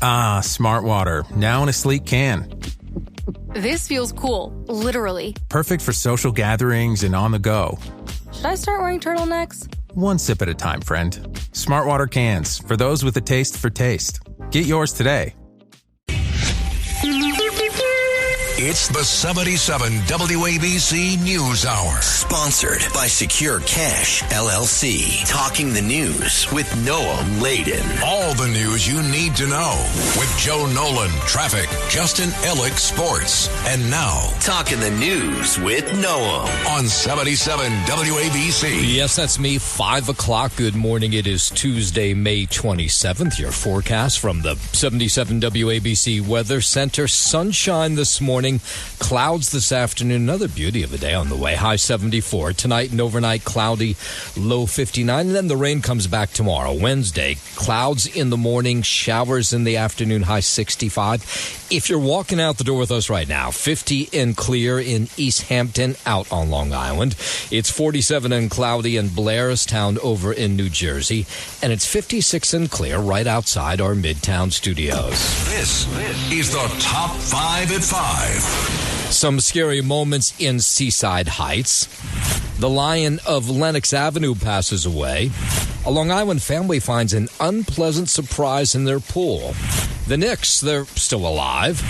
Ah, Smart Water, now in a sleek can. This feels cool, literally. Perfect for social gatherings and on the go. Should I start wearing turtlenecks? One sip at a time, friend. Smart Water cans, for those with a taste for taste. Get yours today. It's the 77 WABC News Hour. Sponsored by Secure Cash, LLC. Talking the news with Noam Laden. All the news you need to know with Joe Nolan, traffic, Justin Ellick, sports. And now, Talking the news with Noam. On 77 WABC. Yes, that's me. 5 o'clock. Good morning. It is Tuesday, May 27th. Your forecast from the 77 WABC Weather Center. Sunshine this morning. Clouds this afternoon. Another beauty of a day on the way. High 74. Tonight and overnight cloudy, low 59. And then the rain comes back tomorrow, Wednesday. Clouds in the morning, showers in the afternoon, high 65. If you're walking out the door with us right now, 50 and clear in East Hampton out on Long Island. It's 47 and cloudy in Blairstown over in New Jersey. And it's 56 and clear right outside our Midtown studios. This is the Top 5 at 5. Some scary moments in Seaside Heights. The lion of Lenox Avenue passes away. A Long Island family finds an unpleasant surprise in their pool. The Knicks, they're still alive.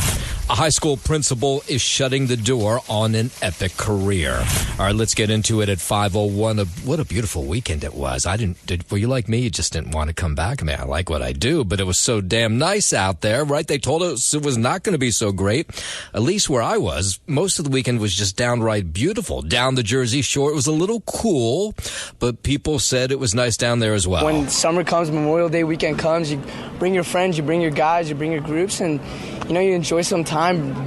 A high school principal is shutting the door on an epic career. All right, let's get into it at 5:01. What a beautiful weekend it was. Were you like me? You just didn't want to come back? I mean, I like what I do, but it was so damn nice out there, right? They told us it was not going to be so great. At least where I was, most of the weekend was just downright beautiful. Down the Jersey Shore, it was a little cool, but people said it was nice down there as well. When summer comes, Memorial Day weekend comes, you bring your friends, you bring your guys, you bring your groups, and you enjoy some time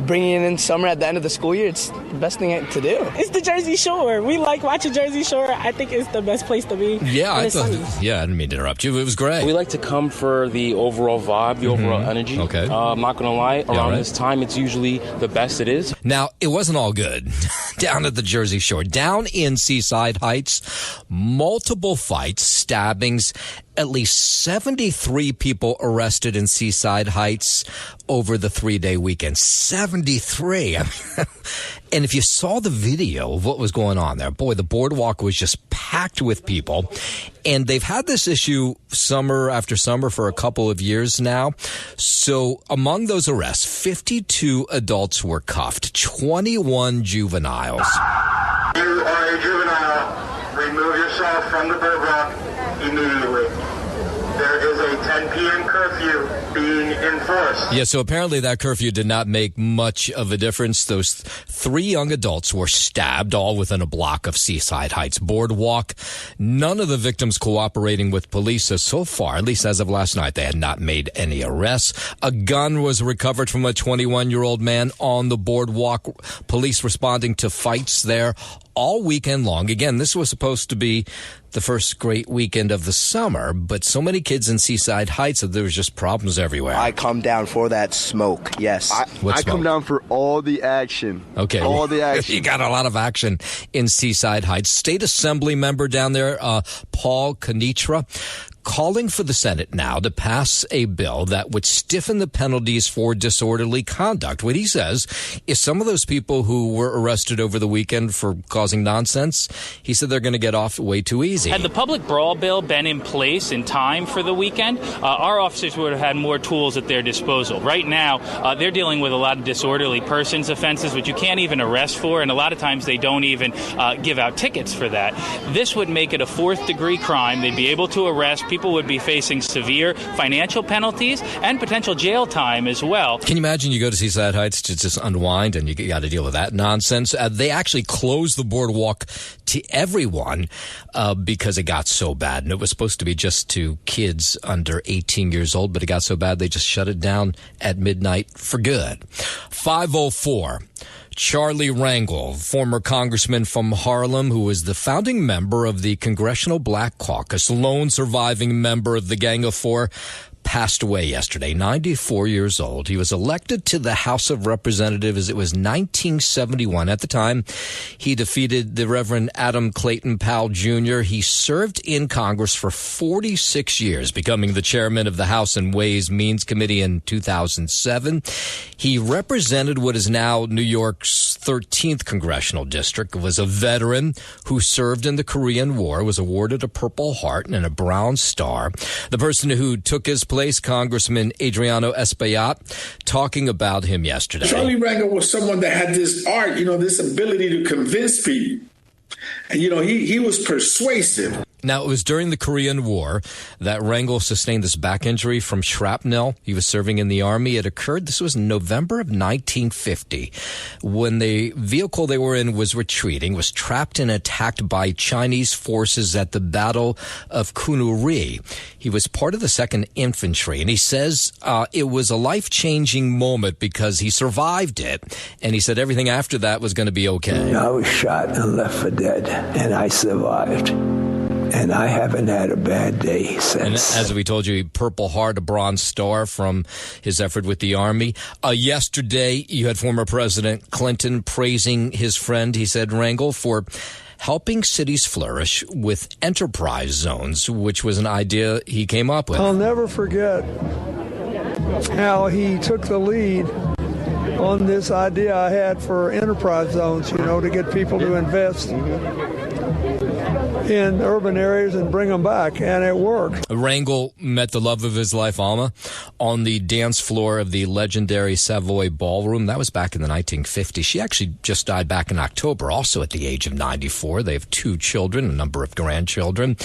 bringing in summer at the end of the school year. It's the best thing to do. It's the Jersey Shore. We like watching Jersey Shore. I think it's the best place to be. Yeah, I didn't mean to interrupt you. It was great. We like to come for the overall vibe, the overall energy. Okay. I'm not going to lie. Around this time, it's usually the best it is. Now, it wasn't all good down at the Jersey Shore. Down in Seaside Heights, multiple fights, stabbings, at least 73 people arrested in Seaside Heights over the 3-day weekend. 73. And if you saw the video of what was going on there, boy, the boardwalk was just packed with people. And they've had this issue summer after summer for a couple of years now. So among those arrests, 52 adults were cuffed, 21 juveniles. You are a juvenile. Remove yourself from the boardwalk immediately. There is a 10 p.m. curfew being enforced. Yeah, so apparently that curfew did not make much of a difference. Those 3 young adults were stabbed, all within a block of Seaside Heights Boardwalk. None of the victims cooperating with police. So far, at least as of last night, they had not made any arrests. A gun was recovered from a 21-year-old man on the boardwalk. Police responding to fights there all weekend long. Again, this was supposed to be the first great weekend of the summer, but so many kids in Seaside Heights that there was just problems everywhere. I come down for that smoke, yes. I come down for all the action. Okay. All the action. You got a lot of action in Seaside Heights. State Assembly member down there, Paul Kanitra, calling for the Senate now to pass a bill that would stiffen the penalties for disorderly conduct. What he says is some of those people who were arrested over the weekend for causing nonsense, he said they're going to get off way too easy. Had the public brawl bill been in place in time for the weekend, our officers would have had more tools at their disposal. Right now, they're dealing with a lot of disorderly persons offenses, which you can't even arrest for, and a lot of times they don't even give out tickets for that. This would make it a fourth-degree crime. They'd be able to arrest people. Would be facing severe financial penalties and potential jail time as well. Can you imagine you go to Seaside Heights to just unwind and you got to deal with that nonsense? They actually closed the boardwalk to everyone because it got so bad. And it was supposed to be just to kids under 18 years old, but it got so bad they just shut it down at midnight for good. 5:04. Charlie Rangel, former congressman from Harlem, who was the founding member of the Congressional Black Caucus, lone surviving member of the Gang of Four, passed away yesterday, 94 years old. He was elected to the House of Representatives. It was 1971. At the time, he defeated the Reverend Adam Clayton Powell Jr. He served in Congress for 46 years, becoming the chairman of the House and Ways Means Committee in 2007. He represented what is now New York's 13th congressional district, was a veteran who served in the Korean War, was awarded a Purple Heart and a Brown Star. The person who took his place, Congressman Adriano Espaillat, talking about him yesterday. Charlie Rangel was someone that had this art, this ability to convince people. And, he was persuasive. Now, it was during the Korean War that Rangel sustained this back injury from shrapnel. He was serving in the Army. It occurred, this was November of 1950, when the vehicle they were in was retreating, was trapped and attacked by Chinese forces at the Battle of Kunuri. He was part of the 2nd Infantry, and he says it was a life-changing moment because he survived it, and he said everything after that was going to be okay. I was shot and left for dead, and I survived. And I haven't had a bad day since. And as we told you, Purple Heart, a Bronze Star from his effort with the Army. Yesterday, you had former President Clinton praising his friend, he said, Rangel, for helping cities flourish with enterprise zones, which was an idea he came up with. I'll never forget how he took the lead on this idea I had for enterprise zones, to get people to invest in urban areas and bring them back, and it worked. Rangel met the love of his life, Alma, on the dance floor of the legendary Savoy Ballroom. That was back in the 1950s. She actually just died back in October, also at the age of 94. They have 2 children, a number of grandchildren.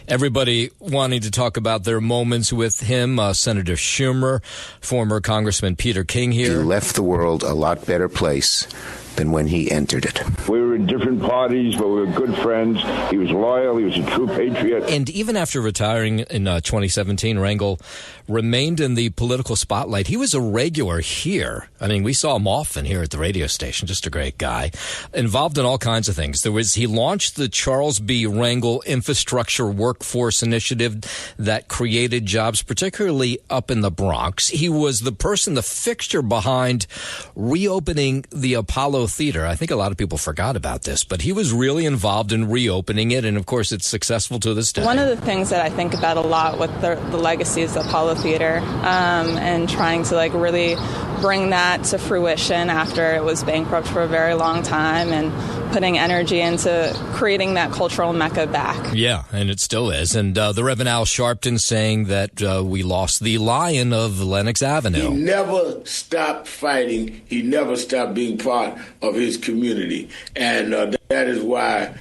Everybody wanting to talk about their moments with him. Senator Schumer, former Congressman Peter King here. He left the world a lot better place than when he entered it. We were in different parties, but we were good friends. He was loyal. He was a true patriot. And even after retiring in 2017, Rangel remained in the political spotlight. He was a regular here. I mean, we saw him often here at the radio station. Just a great guy. Involved in all kinds of things. He launched the Charles B. Rangel Infrastructure Workforce Initiative that created jobs, particularly up in the Bronx. He was the fixture behind reopening the Apollo Theater. I think a lot of people forgot about this, but he was really involved in reopening it, and of course it's successful to this day. One of the things that I think about a lot with the legacy is the Apollo Theater, and trying to really bring that to fruition after it was bankrupt for a very long time, and putting energy into creating that cultural mecca back. Yeah, and it still is. And the Reverend Al Sharpton saying that we lost the lion of Lenox Avenue. He never stopped fighting. He never stopped being part of his community. And that is why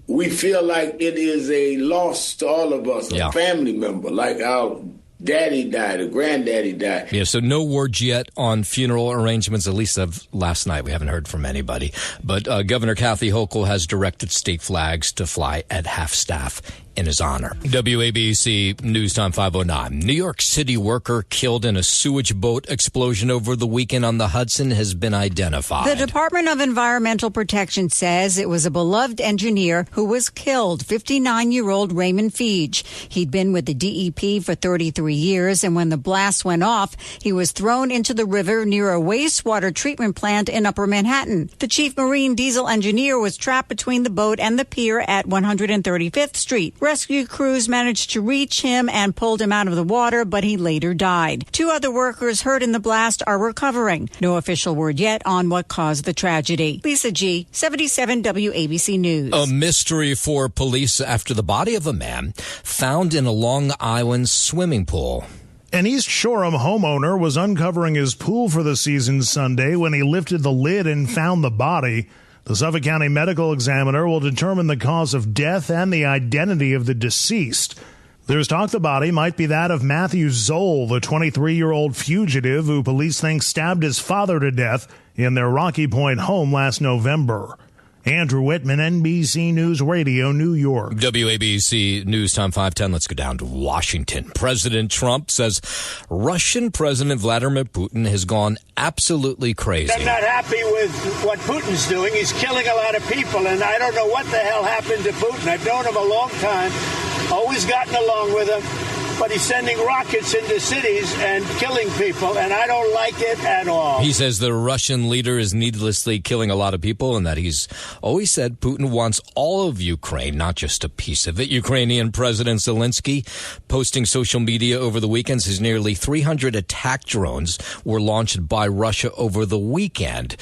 we feel like it is a loss to all of us, a family member, like our daddy died, or granddaddy died. Yeah, so no word yet on funeral arrangements, at least of last night. We haven't heard from anybody. But Governor Kathy Hochul has directed state flags to fly at half-staff in his honor. WABC News Time 509. New York City worker killed in a sewage boat explosion over the weekend on the Hudson has been identified. The Department of Environmental Protection says it was a beloved engineer who was killed, 59-year-old Raymond Feege. He'd been with the DEP for 33 years, and when the blast went off, he was thrown into the river near a wastewater treatment plant in Upper Manhattan. The chief marine diesel engineer was trapped between the boat and the pier at 135th Street. Rescue crews managed to reach him and pulled him out of the water, but he later died. 2 other workers hurt in the blast are recovering. No official word yet on what caused the tragedy. Lisa G., 77 WABC News. A mystery for police after the body of a man found in a Long Island swimming pool. An East Shoreham homeowner was uncovering his pool for the season Sunday when he lifted the lid and found the body. The Suffolk County Medical Examiner will determine the cause of death and the identity of the deceased. There's talk the body might be that of Matthew Zoll, the 23-year-old fugitive who police think stabbed his father to death in their Rocky Point home last November. Andrew Whitman, NBC News Radio, New York. WABC News Time 510. Let's go down to Washington. President Trump says Russian President Vladimir Putin has gone absolutely crazy. I'm not happy with what Putin's doing. He's killing a lot of people, and I don't know what the hell happened to Putin. I've known him a long time, always gotten along with him. but he's sending rockets into cities and killing people, and I don't like it at all. He says the Russian leader is needlessly killing a lot of people and that he's always said Putin wants all of Ukraine, not just a piece of it. Ukrainian President Zelensky posting social media over the weekend says nearly 300 attack drones were launched by Russia over the weekend.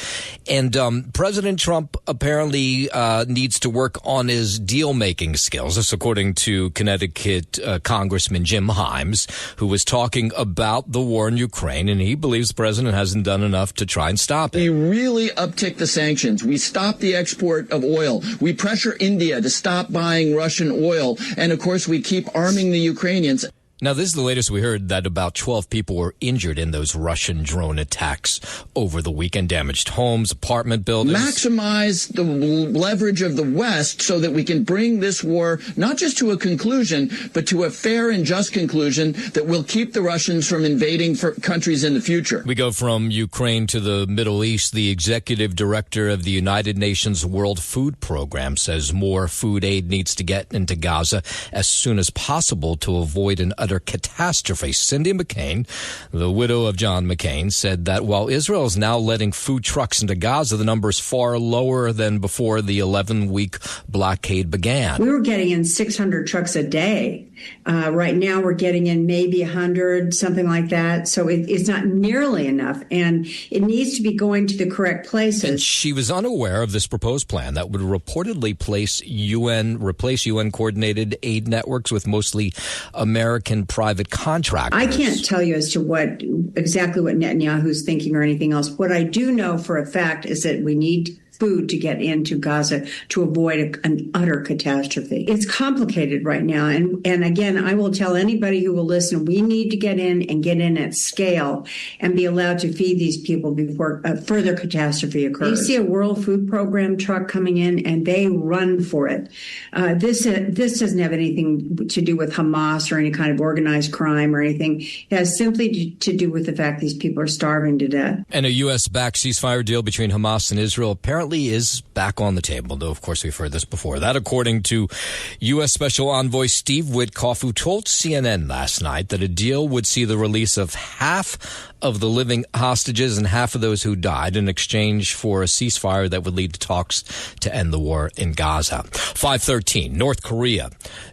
And President Trump apparently needs to work on his deal-making skills. This according to Connecticut Congressman Jim Himes, who was talking about the war in Ukraine, and he believes the president hasn't done enough to try and stop it. We really uptick the sanctions. We stop the export of oil. We pressure India to stop buying Russian oil. And, of course, we keep arming the Ukrainians. Now, this is the latest we heard, that about 12 people were injured in those Russian drone attacks over the weekend, damaged homes, apartment buildings. Maximize the leverage of the West so that we can bring this war not just to a conclusion, but to a fair and just conclusion that will keep the Russians from invading countries in the future. We go from Ukraine to the Middle East. The executive director of the United Nations World Food Program says more food aid needs to get into Gaza as soon as possible to avoid an utter catastrophe. Cindy McCain, the widow of John McCain, said that while Israel is now letting food trucks into Gaza, the number is far lower than before the 11-week blockade began. We were getting in 600 trucks a day. Right now we're getting in maybe 100, something like that. So it's not nearly enough, and it needs to be going to the correct places. And she was unaware of this proposed plan that would reportedly replace UN-coordinated aid networks with mostly American private contractors. I can't tell you as to exactly what Netanyahu's thinking or anything else. What I do know for a fact is that we need food to get into Gaza to avoid an utter catastrophe. It's complicated right now. And again, I will tell anybody who will listen, we need to get in at scale and be allowed to feed these people before a further catastrophe occurs. You see a World Food Program truck coming in and they run for it. This doesn't have anything to do with Hamas or any kind of organized crime or anything. It has simply to do with the fact these people are starving to death. And a U.S.-backed ceasefire deal between Hamas and Israel apparently is back on the table, though, of course, we've heard this before. That, according to U.S. Special Envoy Steve Witkoff, who told CNN last night that a deal would see the release of half of the living hostages and half of those who died in exchange for a ceasefire that would lead to talks to end the war in Gaza. 5:13, North Korea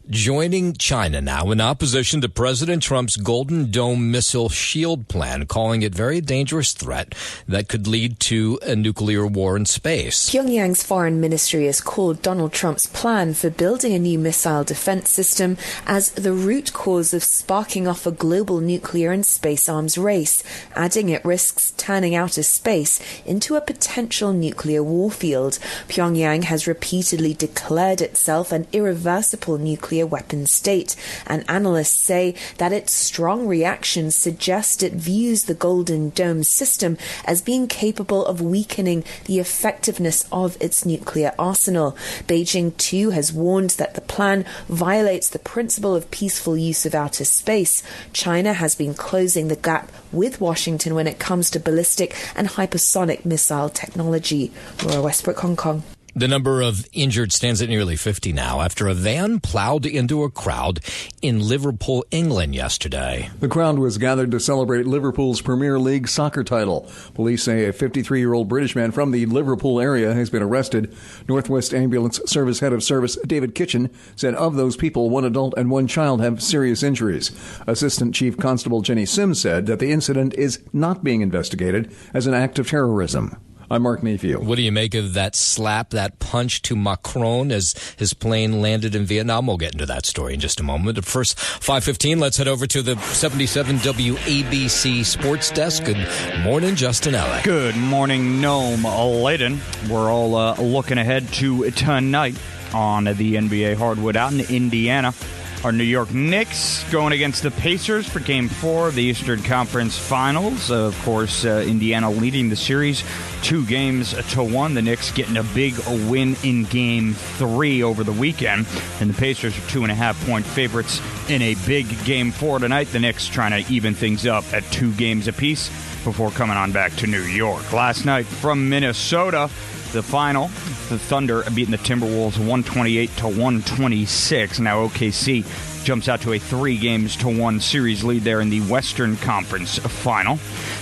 joining China now in opposition to President Trump's Golden Dome missile shield plan, calling it a very dangerous threat that could lead to a nuclear war in space. Pyongyang's foreign ministry has called Donald Trump's plan for building a new missile defense system as the root cause of sparking off a global nuclear and space arms race, adding it risks turning outer space into a potential nuclear warfield. Pyongyang has repeatedly declared itself an irreversible nuclear weapons state, and analysts say that its strong reactions suggest it views the Golden Dome system as being capable of weakening the effectiveness of its nuclear arsenal. Beijing, too, has warned that the plan violates the principle of peaceful use of outer space. China has been closing the gap with Washington when it comes to ballistic and hypersonic missile technology. Laura Westbrook, Hong Kong. The number of injured stands at nearly 50 now after a van plowed into a crowd in Liverpool, England yesterday. The crowd was gathered to celebrate Liverpool's Premier League soccer title. Police say a 53-year-old British man from the Liverpool area has been arrested. Northwest Ambulance Service Head of Service David Kitchen said of those people, one adult and one child have serious injuries. Assistant Chief Constable Jenny Sims said that the incident is not being investigated as an act of terrorism. I'm Mark Mayfield. What do you make of that slap, that punch to Macron as his plane landed in Vietnam? We'll get into that story in just a moment. But first, 5:15, let's head over to the 77 WABC Sports Desk. Good morning, Justin Ellick. Good morning, Noam Layden. We're all looking ahead to tonight on the NBA hardwood out in Indiana. Our New York Knicks going against the Pacers for Game 4 of the Eastern Conference Finals. Of course, Indiana leading the series 2-1. The Knicks getting a big win in Game 3 over the weekend. And the Pacers are 2.5-point favorites in a big Game 4 tonight. The Knicks trying to even things up at 2 games apiece before coming on back to New York. Last night from Minnesota, the final, the Thunder beating the Timberwolves 128-126. Now OKC jumps out to a 3-1 series lead there in the Western Conference final.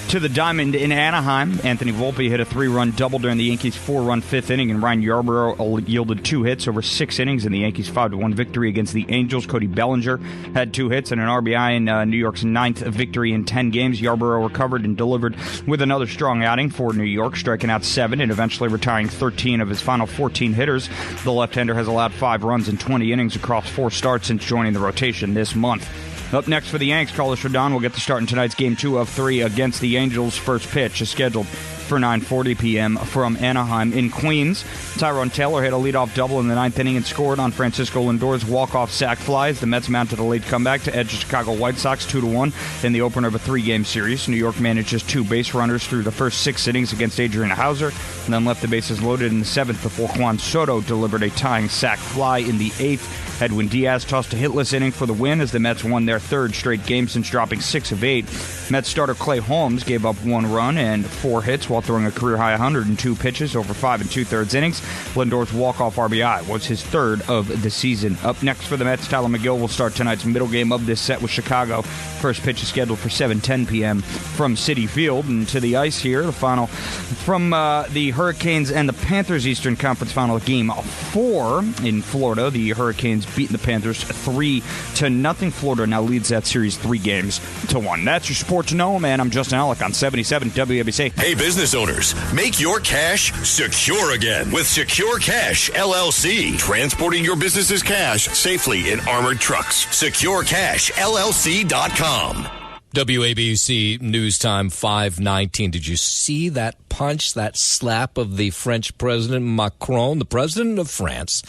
To the diamond in Anaheim, Anthony Volpe hit a 3-run double during the Yankees' 4-run fifth inning, and Ryan Yarbrough yielded 2 hits over 6 innings in the Yankees' 5-1 victory against the Angels. Cody Bellinger had 2 hits and an RBI in New York's 9th victory in 10 games. Yarbrough recovered and delivered with another strong outing for New York, striking out 7 and eventually retiring 13 of his final 14 hitters. The left-hander has allowed 5 runs in 20 innings across 4 starts since joining the rotation this month. Up next for the Yanks, Carlos Rodon will get the start in tonight's Game 2 of 3 against the Angels. First pitch is scheduled for 9:40 p.m. from Anaheim. In Queens, Tyrone Taylor hit a leadoff double in the 9th inning and scored on Francisco Lindor's walk-off sac flies. The Mets mounted a late comeback to edge the Chicago White Sox 2-1 in the opener of a 3-game series. New York manages 2 base runners through the first 6 innings against Adrian Hauser, and then left the bases loaded in the 7th before Juan Soto delivered a tying sac fly in the 8th. Edwin Diaz tossed a hitless inning for the win as the Mets won their 3rd straight game since dropping 6 of 8. Mets starter Clay Holmes gave up 1 run and 4 hits while throwing a career-high 102 pitches over 5 2/3 innings. Lindor's walk-off RBI was his 3rd of the season. Up next for the Mets, Tyler McGill will start tonight's middle game of this set with Chicago. First pitch is scheduled for 7:10 p.m. from Citi Field. And to the ice here, the final from the Hurricanes and the Panthers Eastern Conference Final, Game 4 in Florida. The Hurricanes beating the Panthers 3-0. Florida now leads that series 3-1. That's your Sports Know, man. I'm Justin Alec on 77 WABC. Hey, business owners, make your cash secure again with Secure Cash LLC. Transporting your business's cash safely in armored trucks. SecureCashLLC.com. WABC News Time 5:19. Did you see that punch, that slap of the French President Macron, the president of France,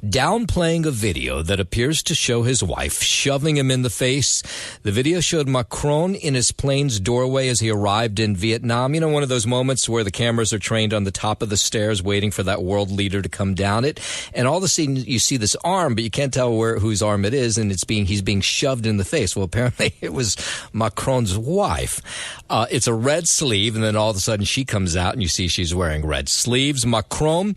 downplaying a video that appears to show his wife shoving him in the face? The video showed Macron in his plane's doorway as he arrived in Vietnam. You know, one of those moments where the cameras are trained on the top of the stairs waiting for that world leader to come down it. And all of a sudden you see this arm, but you can't tell whose arm it is, and he's being shoved in the face. Well, apparently it was Macron's wife. It's a red sleeve, and then all of a sudden she comes out and you see she's wearing red sleeves. Macron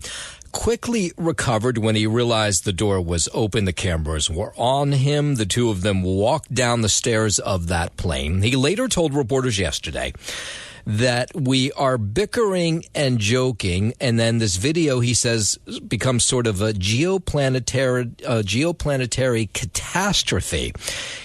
quickly recovered when he realized the door was open. The cameras were on him. The two of them walked down the stairs of that plane. He later told reporters yesterday that we are bickering and joking, and then this video, he says, becomes sort of a geoplanetary catastrophe.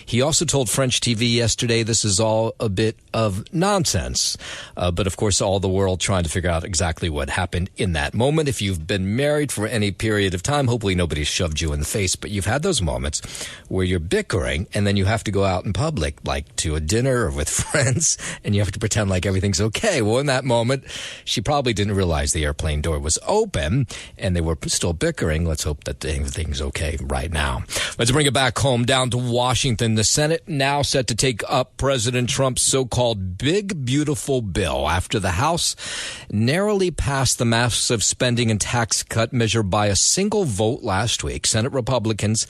He also told French TV yesterday this is all a bit of nonsense. But, of course, all the world trying to figure out exactly what happened in that moment. If you've been married for any period of time, hopefully nobody shoved you in the face, but you've had those moments where you're bickering, and then you have to go out in public, like to a dinner or with friends, and you have to pretend like everything's okay. Well, in that moment, she probably didn't realize the airplane door was open, and they were still bickering. Let's hope that everything's okay right now. Let's bring it back home, down to Washington. The Senate now set to take up President Trump's so-called Big Beautiful Bill after the House narrowly passed the massive spending and tax cut measure by a single vote last week. Senate Republicans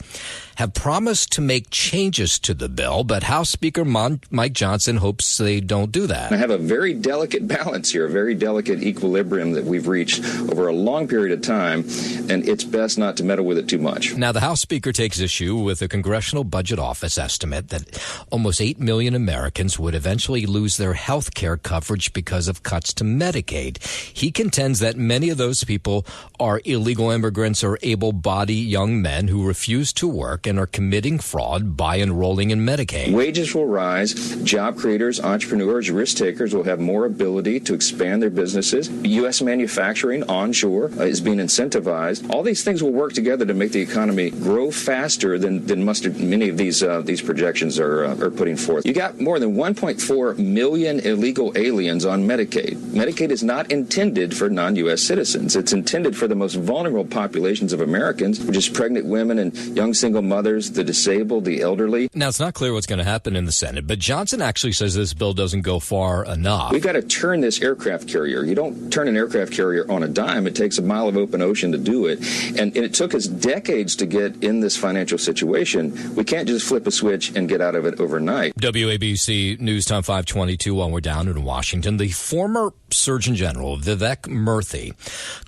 have promised to make changes to the bill, but House Speaker Mike Johnson hopes they don't do that. I have a very delicate balance here, a very delicate equilibrium that we've reached over a long period of time, and it's best not to meddle with it too much. Now, the House Speaker takes issue with a Congressional Budget Office estimate that almost 8 million Americans would eventually lose their health care coverage because of cuts to Medicaid. He contends that many of those people are illegal immigrants or able-bodied young men who refuse to work and are committing fraud by enrolling in Medicaid. Wages will rise. Job creators, entrepreneurs, risk takers will have more ability to expand their businesses. U.S. manufacturing onshore is being incentivized. All these things will work together to make the economy grow faster than many of these projections are putting forth. You got more than 1.4 million illegal aliens on Medicaid. Medicaid is not intended for non-U.S. citizens. It's intended for the most vulnerable populations of Americans, which is pregnant women and young single mothers, the disabled, the elderly. Now, it's not clear what's going to happen in the Senate, but Johnson actually says this bill doesn't go far enough. off. We've got to turn this aircraft carrier. You don't turn an aircraft carrier on a dime. It takes a mile of open ocean to do it. And it took us decades to get in this financial situation. We can't just flip a switch and get out of it overnight. WABC News Time 522 while we're down in Washington. The former Surgeon General, Vivek Murthy,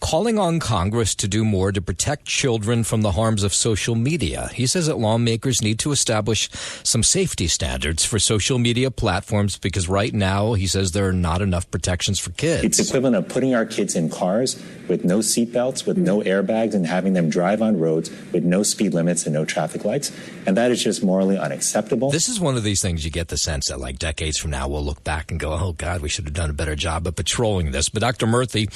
calling on Congress to do more to protect children from the harms of social media. He says that lawmakers need to establish some safety standards for social media platforms because right now, he says, there are not enough protections for kids. It's equivalent of putting our kids in cars with no seatbelts, with no airbags, and having them drive on roads with no speed limits and no traffic lights. And that is just morally unacceptable. This is one of these things you get the sense that like decades from now, we'll look back and go, oh, God, we should have done a better job of patrolling this. But Dr. Murthy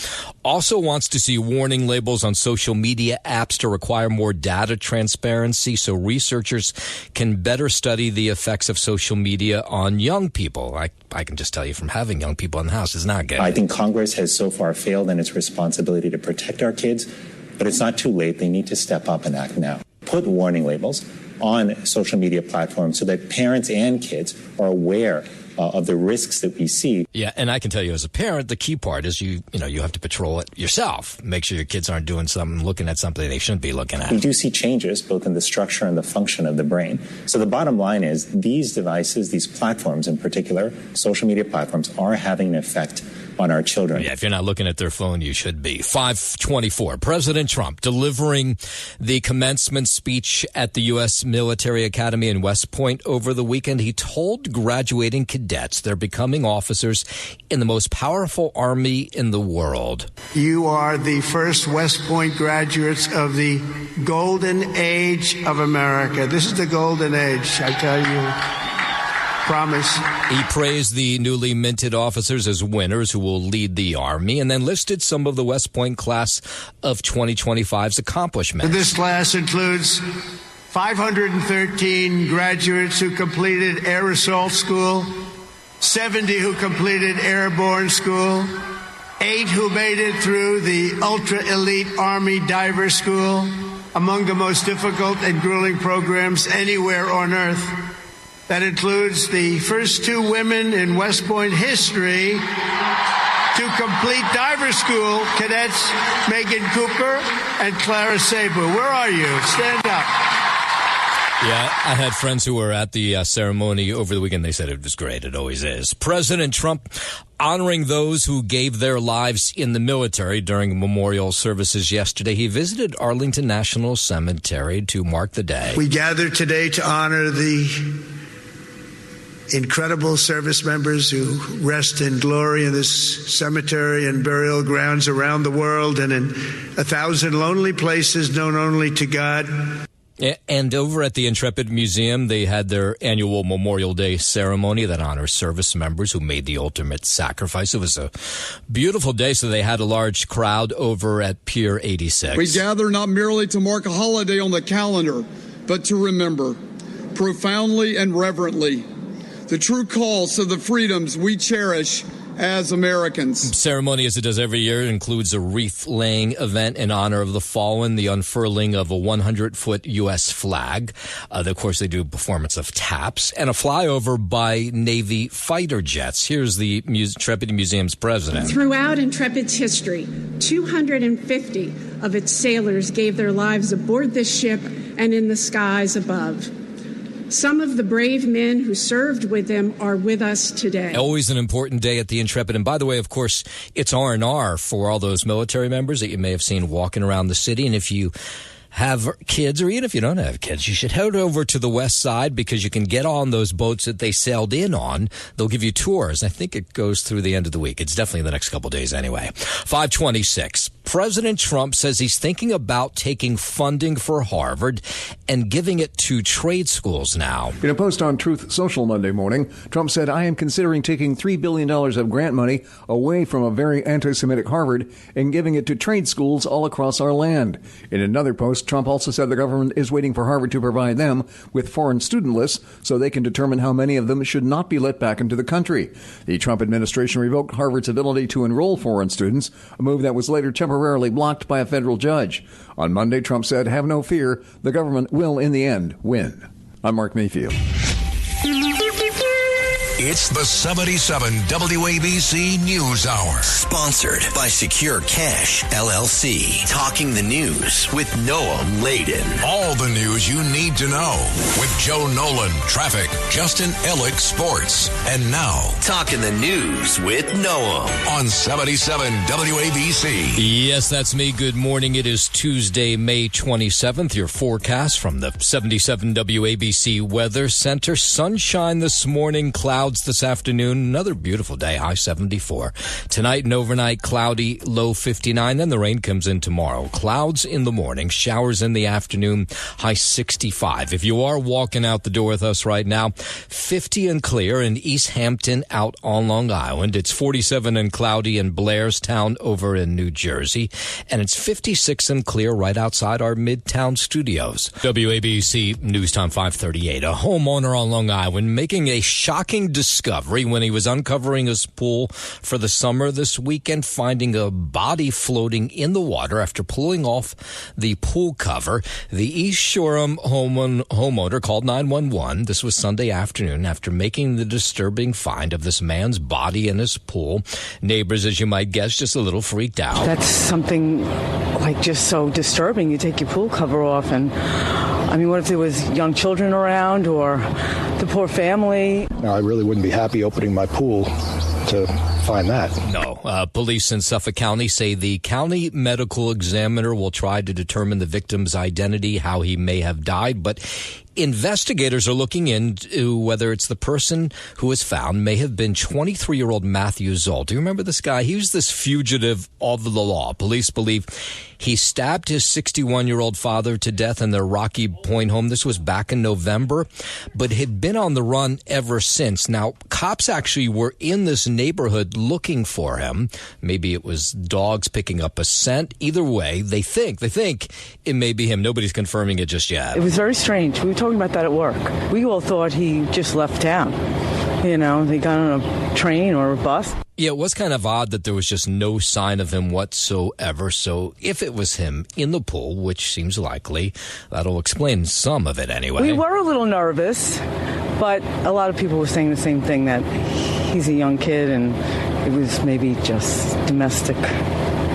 also wants to see warning labels on social media apps to require more data transparency so researchers can better study the effects of social media on young people. I can just tell you from having young people in the house, it's not good. I think Congress has so far failed in its responsibility to protect our kids, but it's not too late. They need to step up and act now. Put warning labels on social media platforms so that parents and kids are aware of the risks that we see. Yeah, and I can tell you as a parent, the key part is you have to patrol it yourself. Make sure your kids aren't doing something, looking at something they shouldn't be looking at. We do see changes both in the structure and the function of the brain. So the bottom line is these devices, these platforms in particular, social media platforms, are having an effect on our children. Yeah, if you're not looking at their phone, you should be. 524, President Trump delivering the commencement speech at the U.S. Military Academy in West Point over the weekend. He told graduating cadets they're becoming officers in the most powerful army in the world. You are the first West Point graduates of the golden age of America. This is the golden age, I tell you. Promise. He praised the newly minted officers as winners who will lead the Army and then listed some of the West Point class of 2025's accomplishments. This class includes 513 graduates who completed Air Assault School, 70 who completed Airborne School, 8 who made it through the ultra-elite Army Diver School, among the most difficult and grueling programs anywhere on Earth. That includes the first 2 women in West Point history to complete diver school, cadets Megan Cooper and Clara Sabu. Where are you? Stand up. Yeah, I had friends who were at the ceremony over the weekend. They said it was great. It always is. President Trump honoring those who gave their lives in the military during memorial services yesterday. He visited Arlington National Cemetery to mark the day. We gathered today to honor the incredible service members who rest in glory in this cemetery and burial grounds around the world and in 1,000 lonely places known only to God. And over at the Intrepid Museum, they had their annual Memorial Day ceremony that honors service members who made the ultimate sacrifice. It was a beautiful day, so they had a large crowd over at Pier 86. We gather not merely to mark a holiday on the calendar, but to remember, profoundly and reverently, the true calls to the freedoms we cherish as Americans. Ceremony, as it does every year, includes a wreath-laying event in honor of the fallen, the unfurling of a 100-foot U.S. flag. Of course, they do a performance of taps and a flyover by Navy fighter jets. Here's the Intrepid Museum's president. Throughout Intrepid's history, 250 of its sailors gave their lives aboard this ship and in the skies above. Some of the brave men who served with them are with us today. Always an important day at the Intrepid. And by the way, of course, it's R&R for all those military members that you may have seen walking around the city. And if you have kids, or even if you don't have kids, you should head over to the west side because you can get on those boats that they sailed in on. They'll give you tours. I think it goes through the end of the week. It's definitely the next couple of days anyway. 526. President Trump says he's thinking about taking funding for Harvard and giving it to trade schools now. In a post on Truth Social Monday morning, Trump said, I am considering taking $3 billion of grant money away from a very anti-Semitic Harvard and giving it to trade schools all across our land. In another post, Trump also said the government is waiting for Harvard to provide them with foreign student lists so they can determine how many of them should not be let back into the country. The Trump administration revoked Harvard's ability to enroll foreign students, a move that was later temporarily blocked by a federal judge. On Monday, Trump said, have no fear, the government will in the end win. I'm Mark Mayfield. It's the 77 WABC News Hour. Sponsored by Secure Cash, LLC. Talking the news with Noam Laden. All the news you need to know with Joe Nolan, traffic, Justin Ellick, sports. And now, Talking the news with Noam on 77 WABC. Yes, that's me. Good morning. It is Tuesday, May 27th. Your forecast from the 77 WABC Weather Center. Sunshine this morning, clouds this afternoon. Another beautiful day, high 74. Tonight and overnight, cloudy, low 59. Then the rain comes in tomorrow. Clouds in the morning, showers in the afternoon, high 65. If you are walking out the door with us right now, 50 and clear in East Hampton out on Long Island. It's 47 and cloudy in Blairstown over in New Jersey. And it's 56 and clear right outside our Midtown studios. WABC News Time 538. A homeowner on Long Island making a shocking discovery when he was uncovering his pool for the summer this weekend, finding a body floating in the water after pulling off the pool cover. The East Shoreham homeowner called 911. This was Sunday afternoon after making the disturbing find of this man's body in his pool. Neighbors, as you might guess, just a little freaked out. That's something like just so disturbing. You take your pool cover off and, I mean, what if there was young children around or the poor family? No, I really wouldn't be happy opening my pool to find that. No. Police in Suffolk County say the county medical examiner will try to determine the victim's identity, how he may have died, but investigators are looking into whether it's the person who was found may have been 23-year-old Matthew Zoll. Do you remember this guy? He was this fugitive of the law. Police believe he stabbed his 61-year-old father to death in their Rocky Point home. This was back in November, but had been on the run ever since. Now, cops actually were in this neighborhood looking for him. Maybe it was dogs picking up a scent. Either way, they think it may be him. Nobody's confirming it just yet. It was very strange. We were talking about that at work. We all thought he just left town. You know, he got on a train or a bus. Yeah, it was kind of odd that there was just no sign of him whatsoever. So if it was him in the pool, which seems likely, that'll explain some of it anyway. We were a little nervous, but a lot of people were saying the same thing, that he's a young kid and it was maybe just domestic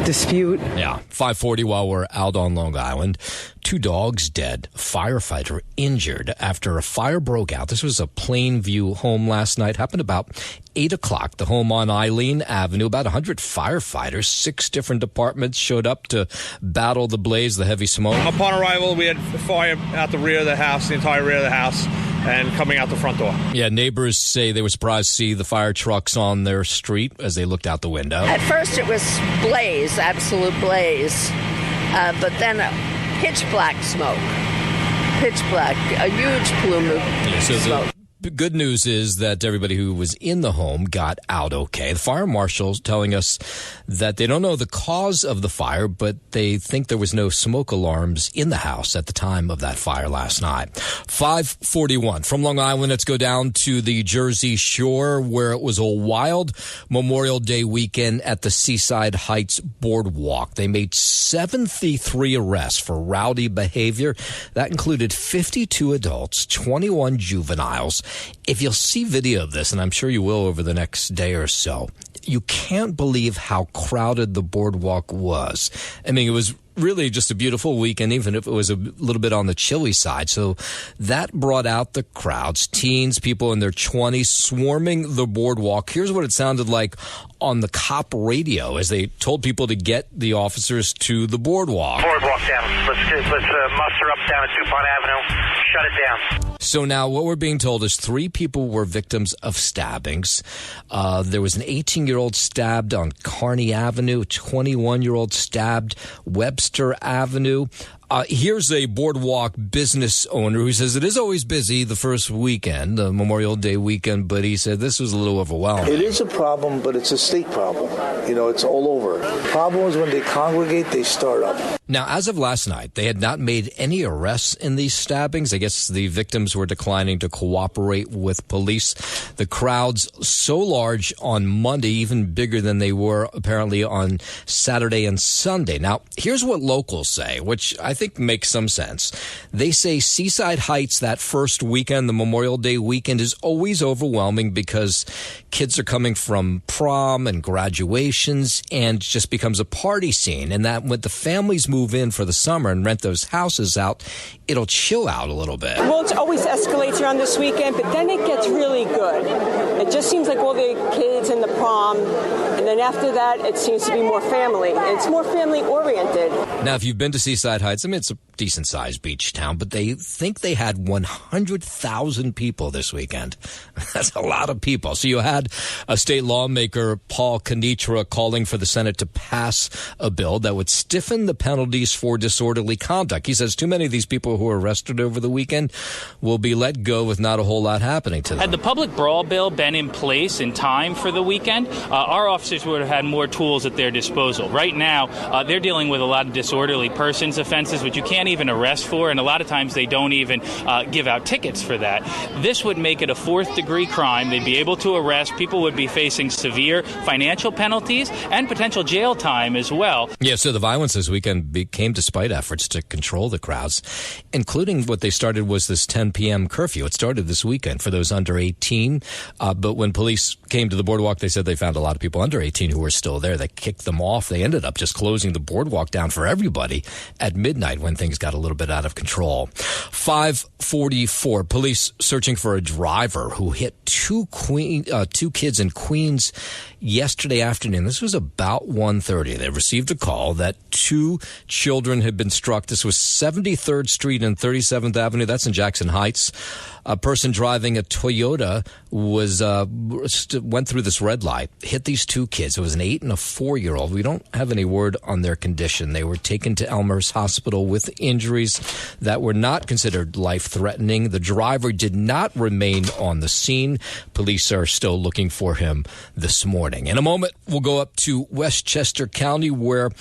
dispute. Yeah, 5:40 while we're out on Long Island. 2 dogs dead, firefighter injured after a fire broke out. This was a Plainview home last night. Happened about 8 o'clock. The home on Eileen Avenue. About 100 firefighters, 6 different departments showed up to battle the blaze, the heavy smoke. Upon arrival, we had fire out the rear of the house, the entire rear of the house, and coming out the front door. Yeah, neighbors say they were surprised to see the fire trucks on their street as they looked out the window. At first it was blaze, absolute blaze, but then pitch black smoke. Pitch black, a huge plume of smoke. The good news is that everybody who was in the home got out okay. The fire marshal's telling us that they don't know the cause of the fire, but they think there was no smoke alarms in the house at the time of that fire last night. 5:41 from Long Island. Let's go down to the Jersey Shore, where it was a wild Memorial Day weekend at the Seaside Heights Boardwalk. They made 73 arrests for rowdy behavior. That included 52 adults, 21 juveniles. If you'll see video of this, and I'm sure you will over the next day or so, you can't believe how crowded the boardwalk was. I mean, it was really just a beautiful weekend, even if it was a little bit on the chilly side. So that brought out the crowds, teens, people in their 20s swarming the boardwalk. Here's what it sounded like on the cop radio as they told people to get the officers to the boardwalk. Boardwalk down. Let's muster up down at DuPont Avenue. Shut it down. So now what we're being told is 3 people were victims of stabbings. There was an 18-year-old stabbed on Kearney Avenue, a 21-year-old stabbed Webster Avenue. Here's a boardwalk business owner who says it is always busy the first weekend, the Memorial Day weekend, but he said this was a little overwhelming. It is a problem, but it's a state problem. You know, it's all over. The problem is when they congregate, they start up. Now, as of last night, they had not made any arrests in these stabbings. I guess the victims were declining to cooperate with police. The crowds so large on Monday, even bigger than they were apparently on Saturday and Sunday. Now, here's what locals say, which I think think makes some sense. They say Seaside Heights, that first weekend, the Memorial Day weekend, is always overwhelming because kids are coming from prom and graduations and just becomes a party scene. And that when the families move in for the summer and rent those houses out, it'll chill out a little bit. Well, it always escalates around this weekend, but then it gets really good. It just seems like all the kids and the prom, and then after that, it seems to be more family. It's more family-oriented. Now, if you've been to Seaside Heights, I mean, it's a decent-sized beach town, but they think they had 100,000 people this weekend. That's a lot of people. So you had a state lawmaker, Paul Kanitra, calling for the Senate to pass a bill that would stiffen the penalties for disorderly conduct. He says too many of these people who were arrested over the weekend will be let go with not a whole lot happening to them. Had the public brawl bill been in place in time for the weekend, our officers would have had more tools at their disposal. Right now, they're dealing with a lot of disorderly persons offenses, which you can't even arrest for, and a lot of times they don't even give out tickets for that. This would make it a fourth-degree crime. They'd be able to arrest. People would be facing severe financial penalties and potential jail time as well. Yeah, so the violence this weekend came despite efforts to control the crowds, including what they started was this 10 p.m. curfew. It started this weekend for those under 18, but when police came to the boardwalk, they said they found a lot of people under 18 who were still there. They kicked them off. They ended up just closing the boardwalk down for everybody at midnight when things got a little bit out of control. 5:44, police searching for a driver who hit two kids in Queens yesterday afternoon. This was about 1:30. They received a call that two children had been struck. This was 73rd Street and 37th Avenue. That's in Jackson Heights. A person driving a Toyota went through this red light, hit these two kids. It was an 8 and a 4-year-old. We don't have any word on their condition. They were taken to Elmhurst Hospital with injuries that were not considered life-threatening. The driver did not remain on the scene. Police are still looking for him this morning. In a moment, we'll go up to Westchester County where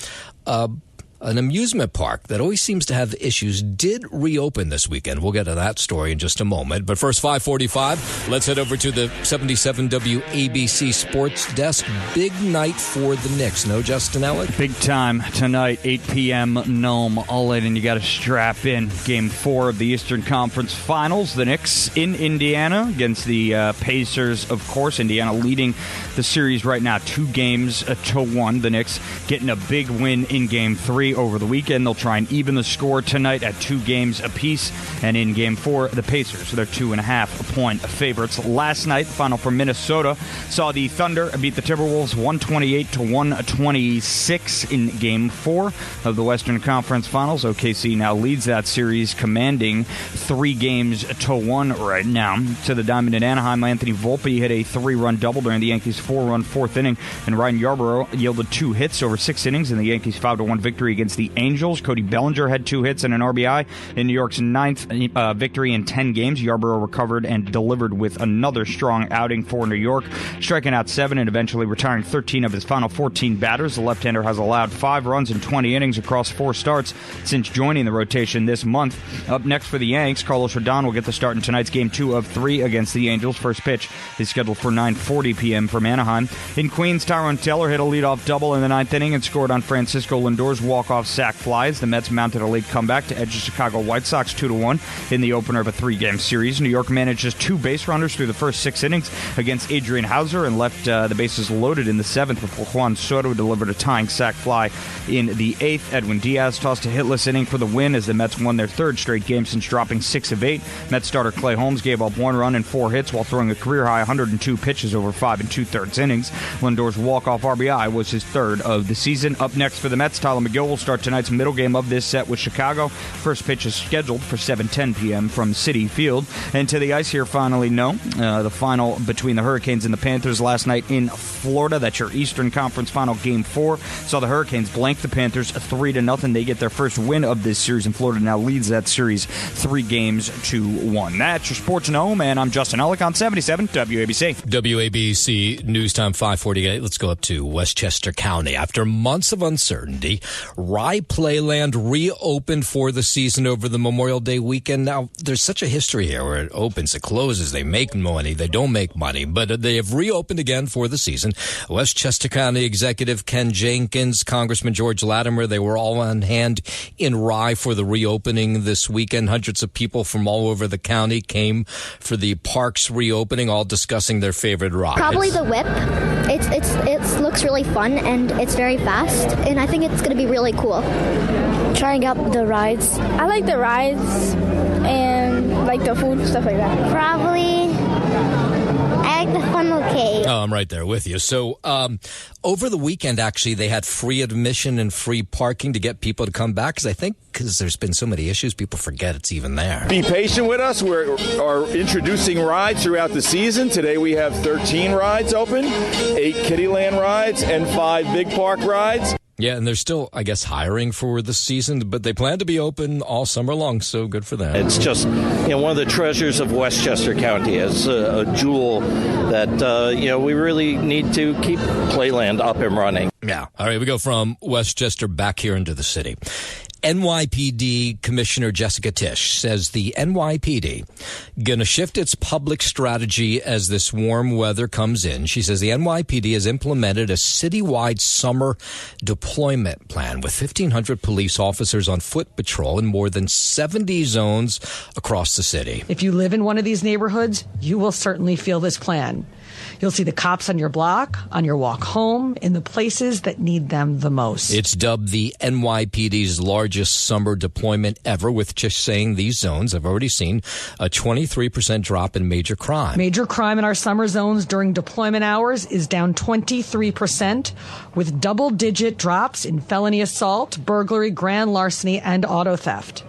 an amusement park that always seems to have issues did reopen this weekend. We'll get to that story in just a moment. But first, 5:45, let's head over to the 77 WABC Sports Desk. Big night for the Knicks. No, Justin Ellick? Big time tonight, 8 p.m. Nome. All in, and you got to strap in. Game 4 of the Eastern Conference Finals. The Knicks in Indiana against the Pacers, of course. Indiana leading the series right now 2-1. The Knicks getting a big win in Game 3 over the weekend. They'll try and even the score tonight at 2 games apiece. And in Game 4, the Pacers, they're 2.5-point favorites. Last night, the final for Minnesota saw the Thunder beat the Timberwolves 128-126 in Game 4 of the Western Conference Finals. OKC now leads that series, commanding 3-1 right now. To the Diamond in Anaheim, Anthony Volpe hit a 3-run double during the Yankees' 4-run fourth inning, and Ryan Yarbrough yielded 2 hits over 6 innings in the Yankees' 5-1 victory against the Angels. Cody Bellinger had 2 hits and an RBI in New York's 9th victory in 10 games. Yarbrough recovered and delivered with another strong outing for New York, striking out 7 and eventually retiring 13 of his final 14 batters. The left-hander has allowed 5 runs in 20 innings across 4 starts since joining the rotation this month. Up next for the Yanks, Carlos Rodon will get the start in tonight's Game 2 of 3 against the Angels. First pitch is scheduled for 9:40 p.m. from Anaheim. In Queens, Tyrone Taylor hit a leadoff double in the 9th inning and scored on Francisco Lindor's walk-off sac fly as the Mets mounted a late comeback to edge the Chicago White Sox 2-1 in the opener of a 3-game series. New York managed just 2 base runners through the first 6 innings against Adrian Hauser and left the bases loaded in the 7th before Juan Soto delivered a tying sac fly in the 8th. Edwin Diaz tossed a hitless inning for the win as the Mets won their 3rd straight game since dropping 6 of 8. Mets starter Clay Holmes gave up 1 run and 4 hits while throwing a career-high 102 pitches over 5 2/3 innings. Lindor's walk-off RBI was his 3rd of the season. Up next for the Mets, Tyler McGill will start tonight's middle game of this set with Chicago. First pitch is scheduled for 7:10 p.m. from Citi Field. And to the ice here finally, the final between the Hurricanes and the Panthers last night in Florida. That's your Eastern Conference Final Game 4. Saw the Hurricanes blank the Panthers 3-0. They get their first win of this series, and Florida now leads that series 3-1. That's your Sports Nome, and I'm Justin Ellick on 77 WABC. WABC News Time 5:48. Let's go up to Westchester County. After months of uncertainty, Rye Playland reopened for the season over the Memorial Day weekend. Now, there's such a history here where it opens, it closes, they make money, they don't make money, but they have reopened again for the season. Westchester County Executive Ken Jenkins, Congressman George Latimer, they were all on hand in Rye for the reopening this weekend. Hundreds of people from all over the county came for the park's reopening, all discussing their favorite rides. Probably the whip. It looks really fun and it's very fast, and I think it's going to be really cool. Trying out the rides. I like the rides and like the food, stuff like that. Probably I like the funnel cake. Oh, I'm right there with you. So over the weekend, actually, they had free admission and free parking to get people to come back, because there's been so many issues, people forget it's even there. Be patient with us. We are introducing rides throughout the season. Today we have 13 rides open, 8 Kittyland rides, and 5 big park rides. Yeah, and they're still, I guess, hiring for the season, but they plan to be open all summer long, so good for them. It's just one of the treasures of Westchester County. It's a jewel that we really need to keep Playland up and running. Yeah. All right, we go from Westchester back here into the city. NYPD Commissioner Jessica Tisch says the NYPD going to shift its public strategy as this warm weather comes in. She says the NYPD has implemented a citywide summer deployment plan with 1,500 police officers on foot patrol in more than 70 zones across the city. If you live in one of these neighborhoods, you will certainly feel this plan. You'll see the cops on your block, on your walk home, in the places that need them the most. It's dubbed the NYPD's largest summer deployment ever, with Tisch saying these zones have already seen a 23% drop in major crime. Major crime in our summer zones during deployment hours is down 23%, with double-digit drops in felony assault, burglary, grand larceny, and auto theft.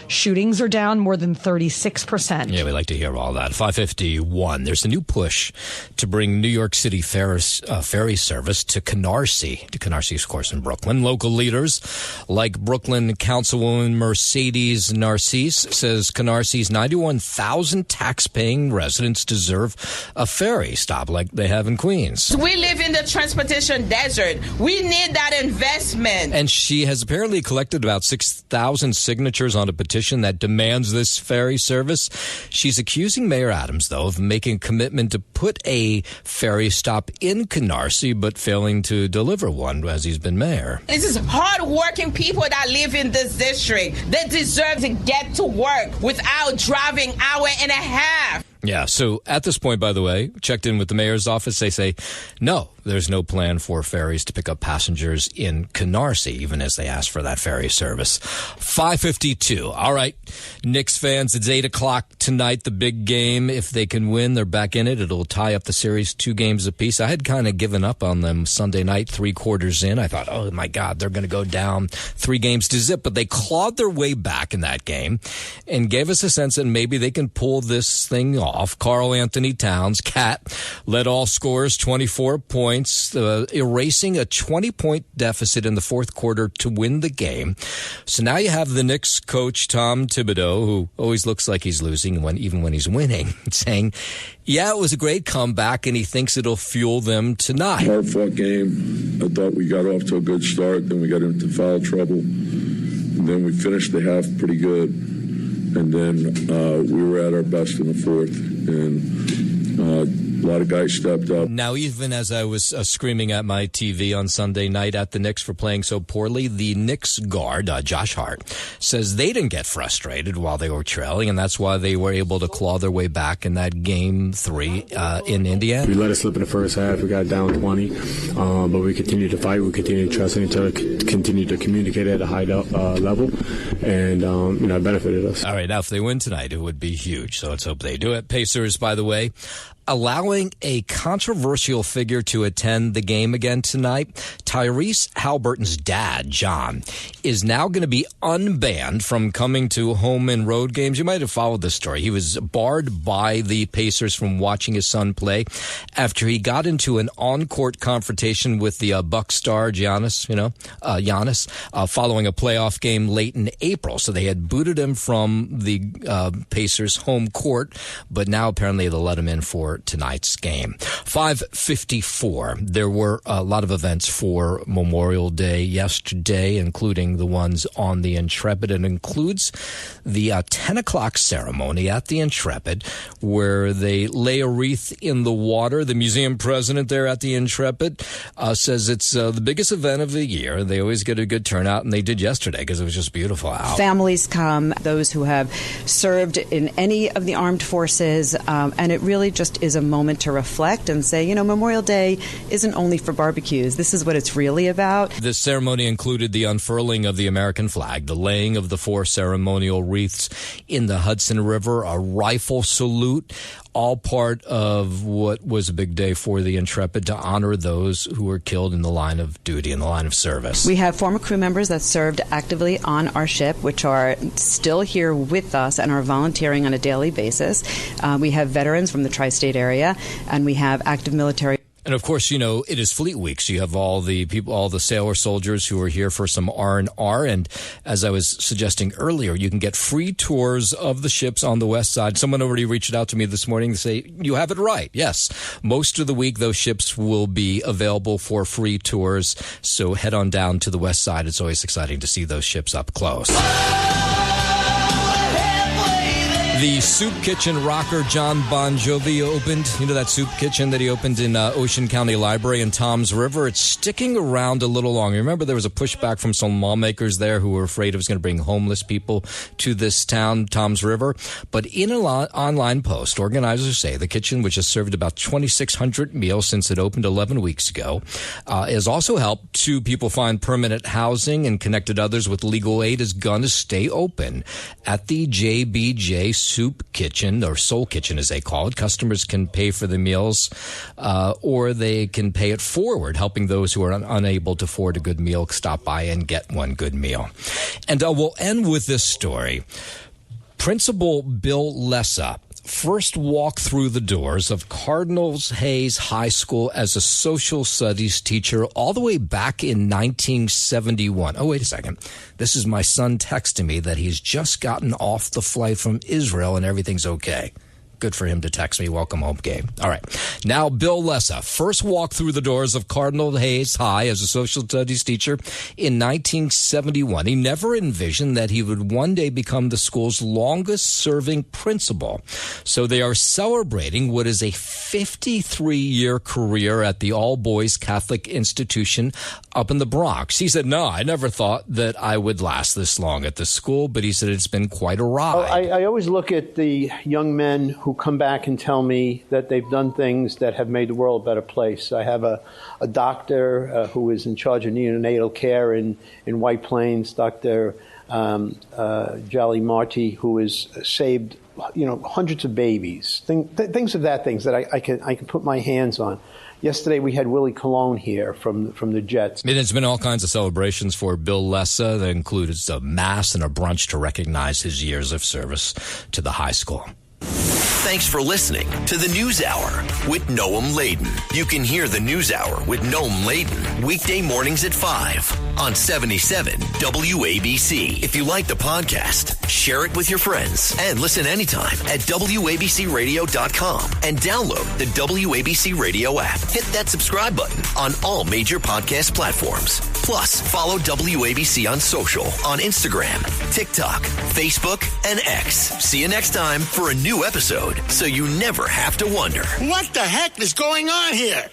Shootings are down more than 36%. Yeah, we like to hear all that. 551. There's a new push to bring New York City ferry service to Canarsie. Canarsie, of course, in Brooklyn. Local leaders like Brooklyn Councilwoman Mercedes Narcisse says Canarsie's 91,000 tax-paying residents deserve a ferry stop like they have in Queens. We live in the transportation desert. We need that investment. And she has apparently collected about 6,000 signatures on a petition that demands this ferry service. She's accusing Mayor Adams, though, of making a commitment to put a ferry stop in Canarsie, but failing to deliver one as he's been mayor. This is hard-working people that live in this district. They deserve to get to work without driving an hour and a half. Yeah, so at this point, by the way, checked in with the mayor's office, they say, no, there's no plan for ferries to pick up passengers in Canarsie, even as they ask for that ferry service. 5:52. All right, Knicks fans, it's 8 o'clock tonight, the big game. If they can win, they're back in it. It'll tie up the series 2 games apiece. I had kind of given up on them Sunday night, 3 quarters in. I thought, oh, my God, they're going to go down 3 games to zip. But they clawed their way back in that game and gave us a sense that maybe they can pull this thing off. Karl Anthony Towns, Cat, led all scorers, 24 points, erasing a 20-point deficit in the fourth quarter to win the game. So now you have the Knicks coach, Tom Thibodeau, who always looks like he's losing even when he's winning, saying, yeah, it was a great comeback, and he thinks it'll fuel them tonight. Hard-fought game. I thought we got off to a good start, then we got into foul trouble, and then we finished the half pretty good. And then we were at our best in the fourth, and a lot of guys stepped up. Now, even as I was screaming at my TV on Sunday night at the Knicks for playing so poorly, the Knicks guard, Josh Hart, says they didn't get frustrated while they were trailing, and that's why they were able to claw their way back in that Game 3 in Indiana. We let it slip in the first half. We got down 20, but we continued to fight. We continued to trust each other, continued to communicate at a high level, and it benefited us. All right, now if they win tonight, it would be huge, so let's hope they do it. Pacers, by the way, allowing a controversial figure to attend the game again tonight. Tyrese Halliburton's dad, John, is now going to be unbanned from coming to home and road games. You might have followed this story. He was barred by the Pacers from watching his son play after he got into an on-court confrontation with the Buck star Giannis, following a playoff game late in April. So they had booted him from the Pacers home court, but now apparently they'll let him in for tonight's game. 5:54. There were a lot of events for Memorial Day yesterday, including the ones on the Intrepid. It includes the 10 o'clock ceremony at the Intrepid, where they lay a wreath in the water. The museum president there at the Intrepid says it's the biggest event of the year. They always get a good turnout, and they did yesterday because it was just beautiful out. Families come, those who have served in any of the armed forces, and it really just is a moment to reflect and say, you know, Memorial Day isn't only for barbecues. This is what it's really about. This ceremony included the unfurling of the American flag, the laying of the 4 ceremonial wreaths in the Hudson River, a rifle salute, all part of what was a big day for the Intrepid to honor those who were killed in the line of duty, in the line of service. We have former crew members that served actively on our ship, which are still here with us and are volunteering on a daily basis. We have veterans from the tri-state area, and we have active military. And of course, you know, it is Fleet Week, so you have all the people, all the sailor soldiers who are here for some R&R. And as I was suggesting earlier, you can get free tours of the ships on the west side. Someone already reached out to me this morning to say, you have it right. Yes, most of the week, those ships will be available for free tours. So head on down to the west side. It's always exciting to see those ships up close. The Soup Kitchen rocker John Bon Jovi opened. You know that soup kitchen that he opened in Ocean County Library in Toms River? It's sticking around a little longer. Remember, there was a pushback from some lawmakers there who were afraid it was going to bring homeless people to this town, Toms River. But in an online post, organizers say the kitchen, which has served about 2,600 meals since it opened 11 weeks ago, has also helped 2 people find permanent housing and connected others with legal aid, is going to stay open at the JBJ Soup Kitchen, or Soul Kitchen as they call it. Customers can pay for the meals or they can pay it forward, helping those who are unable to afford a good meal stop by and get one good meal. And we'll end with this story. Principal Bill Lessa first walked through the doors of Cardinals Hayes High School as a social studies teacher all the way back in 1971. Oh, wait a second. This is my son texting me that he's just gotten off the flight from Israel and everything's okay. Good for him to text me, welcome home, Gabe. All right. Now, Bill Lessa first walked through the doors of Cardinal Hayes High as a social studies teacher in 1971. He never envisioned that he would one day become the school's longest-serving principal. So they are celebrating what is a 53-year career at the all-boys Catholic institution up in the Bronx. He said, no, I never thought that I would last this long at the school, but he said it's been quite a ride. I always look at the young men who come back and tell me that they've done things that have made the world a better place. I have a doctor who is in charge of neonatal care in White Plains, Dr. Jolly Marty, who has saved hundreds of babies, things of that things that I can put my hands on. Yesterday we had Willie Colon here from the Jets. And it's been all kinds of celebrations for Bill Lessa that included a mass and a brunch to recognize his years of service to the high school. Thanks for listening to the News Hour with Noam Laden. You can hear the News Hour with Noam Laden weekday mornings at 5 on 77 WABC. If you like the podcast, share it with your friends and listen anytime at WABCRadio.com and download the WABC Radio app. Hit that subscribe button on all major podcast platforms. Plus, follow WABC on social on Instagram, TikTok, Facebook, and X. See you next time for a new episode, so you never have to wonder, what the heck is going on here?